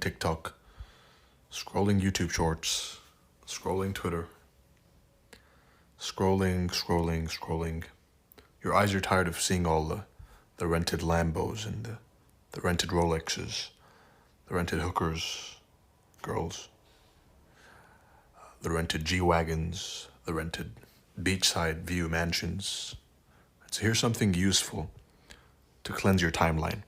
TikTok, scrolling YouTube Shorts, scrolling Twitter, scrolling. Your eyes are tired of seeing all the rented Lambos and the rented Rolexes, the rented hookers, girls, the rented G-Wagons, the rented beachside view mansions. So here's something useful to cleanse your timeline.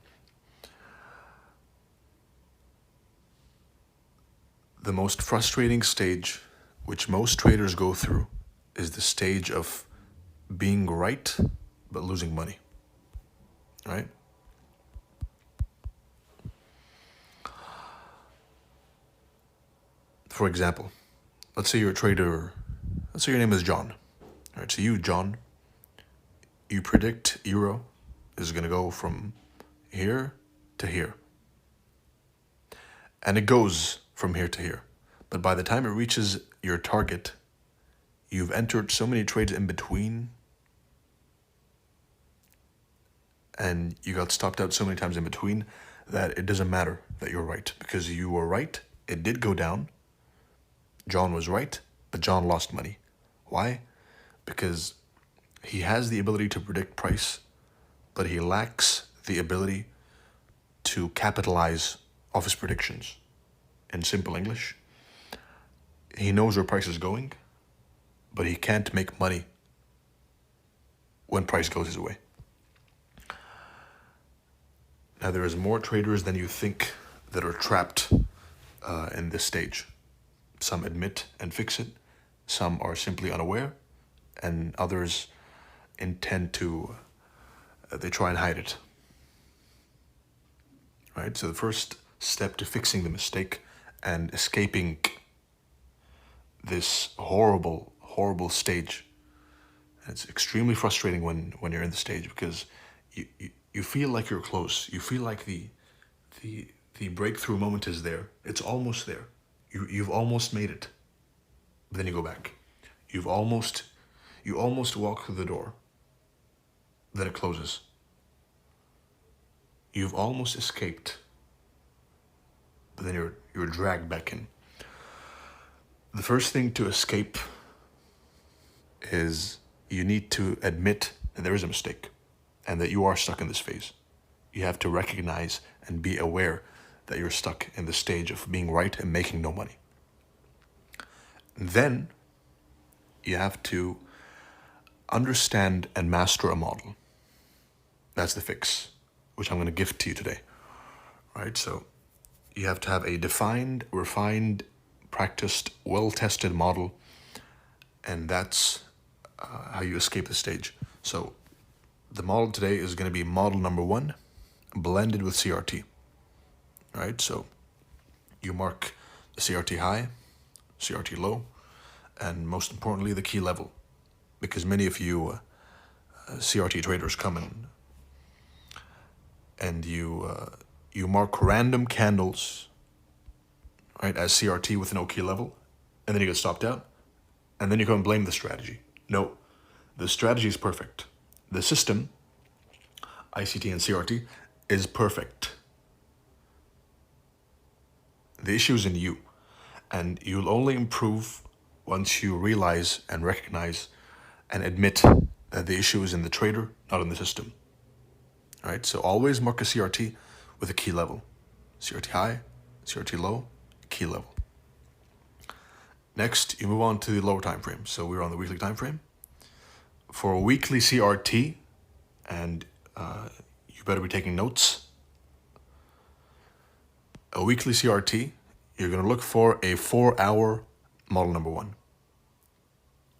The most frustrating stage, which most traders go through, is the stage of being right but losing money, right? For example, let's say you're a trader, let's say your name is John. All right, so you, John, you predict euro is going to go from here to here. And it goes from here to here. But by the time it reaches your target, you've entered so many trades in between and you got stopped out so many times in between that it doesn't matter that you're right. Because you were right, it did go down. John was right, but John lost money. Why? Because he has the ability to predict price, but he lacks the ability to capitalize off his predictions. In simple English, he knows where price is going, but he can't make money when price goes his way. Now, there is more traders than you think that are trapped in this stage. Some admit and fix it. Some are simply unaware, and others intend to, they try and hide it. Right? So the first step to fixing the mistake and escaping this horrible stage. And it's extremely frustrating when you're in the stage because you feel like you're close. You feel like the breakthrough moment is there. It's almost there. You've almost made it. But then you go back. You almost walk through the door. Then it closes. You've almost escaped. But then you're dragged back in. The first thing to escape is you need to admit that there is a mistake and that you are stuck in this phase. You have to recognize and be aware that you're stuck in the stage of being right and making no money. And then you have to understand and master a model. That's the fix, which I'm going to give to you today. Right? So you have to have a defined, refined, practiced, well-tested model, and that's how you escape the stage. So the model today is going to be model number 1, blended with CRT. Right? So you mark the CRT high, CRT low, and most importantly, the key level. Because many of you CRT traders come in and you mark random candles, right, as CRT with no key level, and then you get stopped out, and then you come and blame the strategy. No, the strategy is perfect. The system, ICT and CRT, is perfect. The issue is in you, and you'll only improve once you realize and recognize and admit that the issue is in the trader, not in the system. All right, so always mark a CRT with a key level. CRT high, CRT low, key level. Next, you move on to the lower time frame. So we're on the weekly time frame. For a weekly CRT, and you better be taking notes. A weekly CRT, you're going to look for a 4-hour model number 1.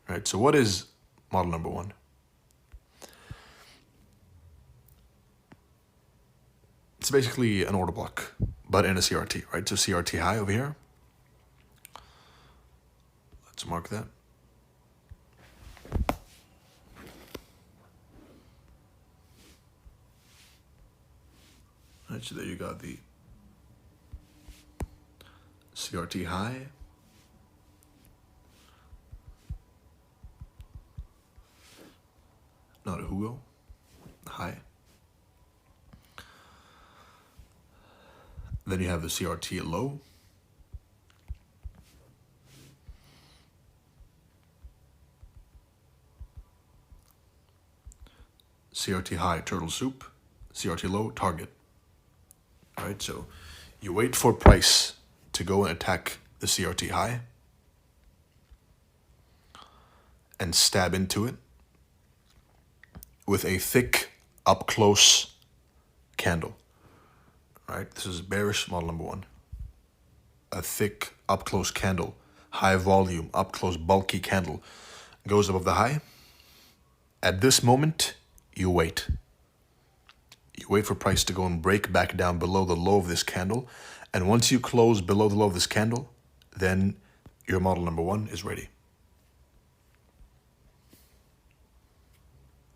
Right, so what is model number 1? It's basically an order block, but in a CRT, right? So CRT high over here. Let's mark that. Right, so there you got the CRT high. Not a Hugo. High. Then you have the CRT low. CRT high, turtle soup. CRT low, target. All right, so you wait for price to go and attack the CRT high and stab into it with a thick up close candle. All right, this is bearish model number 1. A thick up close candle, high volume, up close bulky candle goes above the high. At this moment, you wait. You wait for price to go and break back down below the low of this candle. And once you close below the low of this candle, then your model number 1 is ready.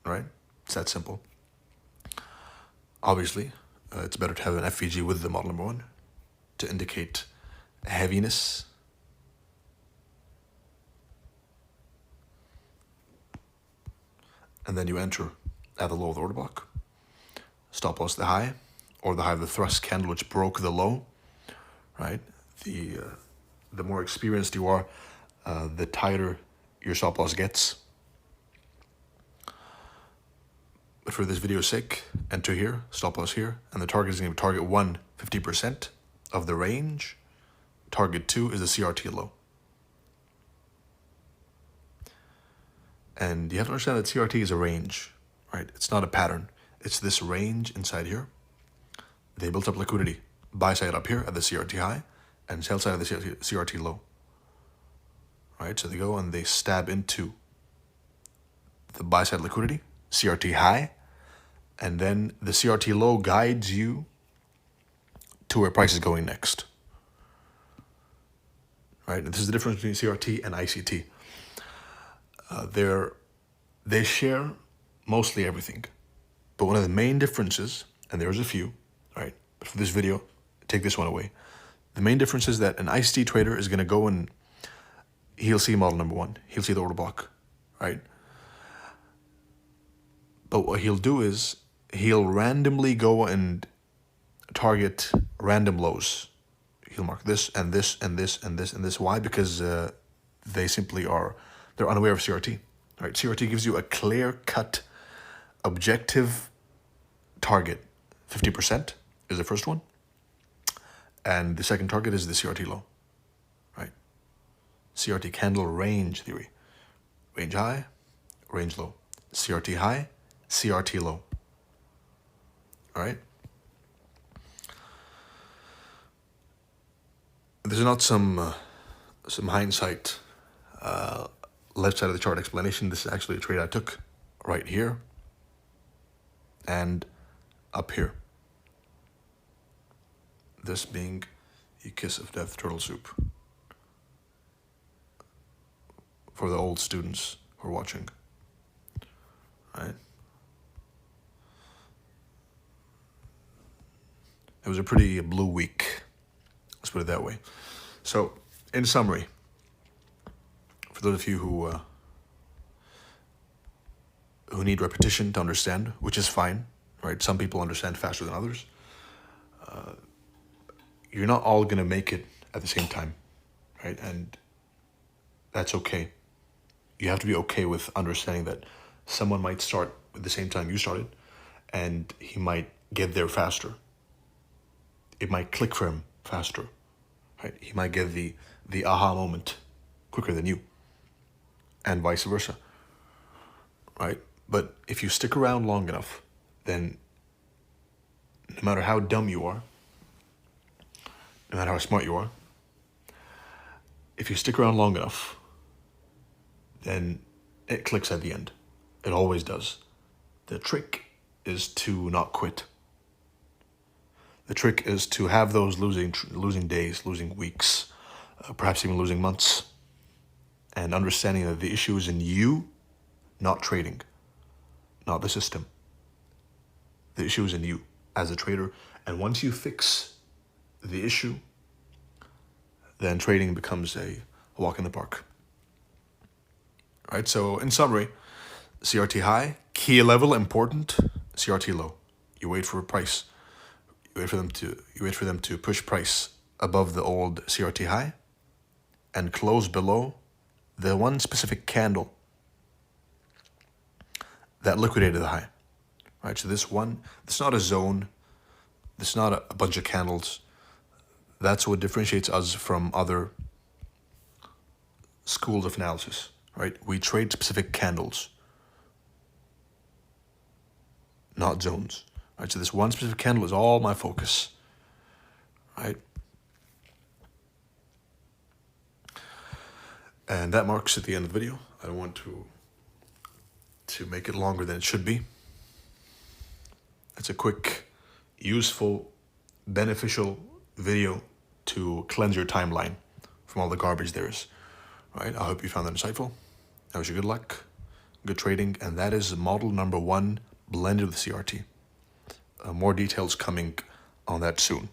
All right? It's that simple. Obviously, it's better to have an FVG with the model number 1 to indicate heaviness. And then you enter at the low of the order block. Stop loss the high, or the high of the thrust candle which broke the low, right? The more experienced you are, the tighter your stop loss gets. But for this video's sake, enter here, stop loss here, and the target is going to be target 1, 50% of the range. Target 2 is the CRT low. And you have to understand that CRT is a range, right? It's not a pattern. It's this range inside here. They built up liquidity. Buy side up here at the CRT high and sell side of the CRT low. Right? So they go and they stab into the buy side liquidity, CRT high, and then the CRT low guides you to where price is going next. Right? And this is the difference between CRT and ICT. They share mostly everything. But one of the main differences, and there's a few, right? But for this video, take this one away. The main difference is that an ICT trader is going to go and he'll see model number 1. He'll see the order block, right? But what he'll do is he'll randomly go and target random lows. He'll mark this and this and this and this and this. Why? Because they simply they're unaware of CRT, right? CRT gives you a clear-cut objective target. 50% is the first one. And the second target is the CRT low, right? CRT candle range theory. Range high, range low. CRT high, CRT low. All right? This is not some hindsight left side of the chart explanation. This is actually a trade I took right here and up here. This being a kiss of death turtle soup for the old students who are watching. Right? It was a pretty blue week. Let's put it that way. So, in summary, for those of you who need repetition to understand, which is fine, right? Some people understand faster than others. You're not all going to make it at the same time, right? And that's okay. You have to be okay with understanding that someone might start at the same time you started, and he might get there faster. It might click for him faster, right? He might get the aha moment quicker than you, and vice versa, right? But if you stick around long enough, then no matter how dumb you are, no matter how smart you are, if you stick around long enough, then it clicks at the end. It always does. The trick is to not quit. The trick is to have those losing days, losing weeks, perhaps even losing months, and understanding that the issue is in you, not trading, not the system. The issue is in you as a trader. And once you fix the issue, then trading becomes a walk in the park. All right, so in summary, CRT high, key level important, CRT low. You wait for a price. you wait for them to push price above the old CRT high and close below the one specific candle that liquidated the high, right? So this it's not a zone, it's not a bunch of candles. That's what differentiates us from other schools of analysis, right? We trade specific candles, not zones, right? So this one specific candle is all my focus, right? And that marks at the end of the video. I don't want to make it longer than it should be. It's a quick, useful, beneficial video to cleanse your timeline from all the garbage there is. Right? I hope you found that insightful. I wish you good luck, good trading, and that is model number 1 blended with CRT. More details coming on that soon.